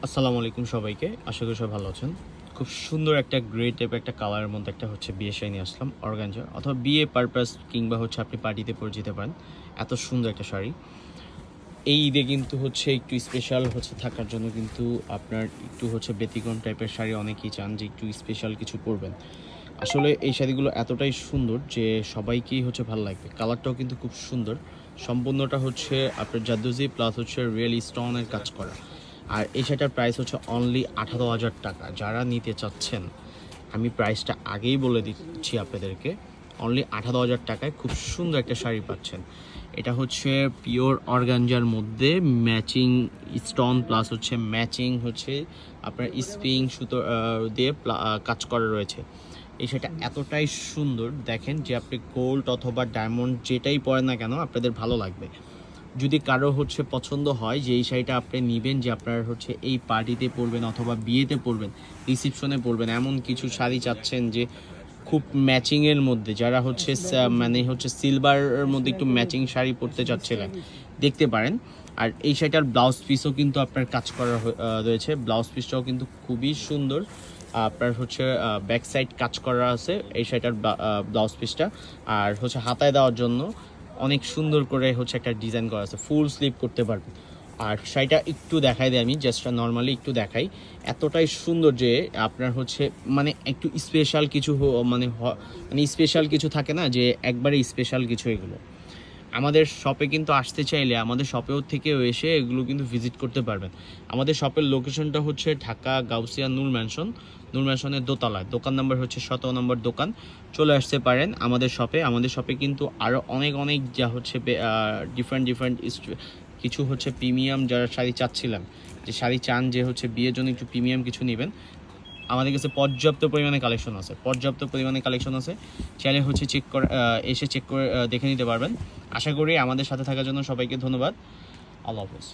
আসসালামু আলাইকুম সবাইকে। আশা করি সবাই ভালো আছেন। খুব সুন্দর একটা গ্রে টাইপের একটা কালারের মধ্যে একটা হচ্ছে বিয়ে শাড়ি নিয়ে আসলাম অর্গানজা, অথবা বিয়ে পারপাস কিংবা হচ্ছে আপনি পার্টিতে পরে যেতে পারেন। এত সুন্দর একটা শাড়ি এই ঈদে কিন্তু হচ্ছে একটু স্পেশাল হচ্ছে থাকার জন্য কিন্তু আপনার একটু হচ্ছে ব্যতিক্রম টাইপের শাড়ি অনেকেই চান যে একটু স্পেশাল কিছু পরবেন। আসলে এই শাড়িগুলো এতটাই সুন্দর যে সবাইকেই হচ্ছে ভালো লাগবে। কালারটাও কিন্তু খুব সুন্দর। সম্পূর্ণটা হচ্ছে আপনার জাদুজি প্লাস হচ্ছে রিয়েল স্টোনের কাজ করা। আর এই শাড়িটার প্রাইস হচ্ছে অনলি 18,000 টাকা। যারা নিতে চাচ্ছেন আমি প্রাইসটা আগেই বলে দিচ্ছি আপনাদেরকে, অনলি 18,000 টাকায় খুব সুন্দর একটা শাড়ি পাচ্ছেন। এটা হচ্ছে পিওর অর্গানজার মধ্যে ম্যাচিং স্টোন প্লাস হচ্ছে ম্যাচিং হচ্ছে আপনার স্প্রিং সুতো দিয়ে কাজ করা রয়েছে। এই শাড়িটা এতটাই সুন্দর দেখেন যে আপনি গোল্ড অথবা ডায়মন্ড যেটাই পরেন না কেন আপনাদের ভালো লাগবে। যদি কারো হচ্ছে পছন্দ হয় যে এই শাড়িটা আপনি নেবেন, যে আপনার হচ্ছে এই পার্টিতে পরবেন অথবা বিয়েতে পরবেন, রিসেপশনে পরবেন, এমন কিছু শাড়ি চাচ্ছেন যে খুব ম্যাচিংয়ের মধ্যে, যারা হচ্ছে মানে হচ্ছে সিলভারের মধ্যে একটু ম্যাচিং শাড়ি পরতে চাচ্ছিলেন, দেখতে পারেন। আর এই শাড়িটার ব্লাউজ পিসও কিন্তু আপনার কাজ করা রয়েছে। ব্লাউজ পিসটাও কিন্তু খুবই সুন্দর। আপনার হচ্ছে ব্যাক সাইড কাজ করা আছে এই শাড়িটার ব্লাউজ পিসটা। আর হচ্ছে হাতায় দেওয়ার জন্য অনেক সুন্দর করে হচ্ছে একটা ডিজাইন করা আছে, ফুল স্লিভ করতে পারবেন। আর শাড়িটা একটু দেখাই দিই, আমি জাস্ট নর্মালি একটু দেখাই। এতটাই সুন্দর যে আপনার হচ্ছে মানে একটু স্পেশাল কিছু মানে মানে স্পেশাল কিছু থাকে না, যে একবারে স্পেশাল কিছু এগুলো। আমাদের শপে কিন্তু আসতে চাইলে আমাদের শপেও থেকেও এসে এগুলো কিন্তু ভিজিট করতে পারবেন। আমাদের শপের লোকেশনটা হচ্ছে ঢাকা গাউসিয়া নূর ম্যানশন, নূর ম্যানশনের দোতলায়। দোকান নাম্বার হচ্ছে 17 নম্বর দোকান। চলে আসতে পারেন আমাদের শপে। আমাদের শপে কিন্তু আরও অনেক অনেক যা হচ্ছে ডিফারেন্ট কিছু হচ্ছে প্রিমিয়াম যারা শাড়ি চাচ্ছিলেন, যে শাড়ি চান যে হচ্ছে বিয়ের জন্য একটু প্রিমিয়াম কিছু নেবেন, আমাদের কাছে পর্যাপ্ত পরিমাণে কালেকশন আছে, চাইলে হচ্ছে চেক করে এসে চেক করে দেখে নিতে পারবেন। আশা করি আমাদের সাথে থাকার জন্য সবাইকে ধন্যবাদ। আল্লাহ হাফেজ।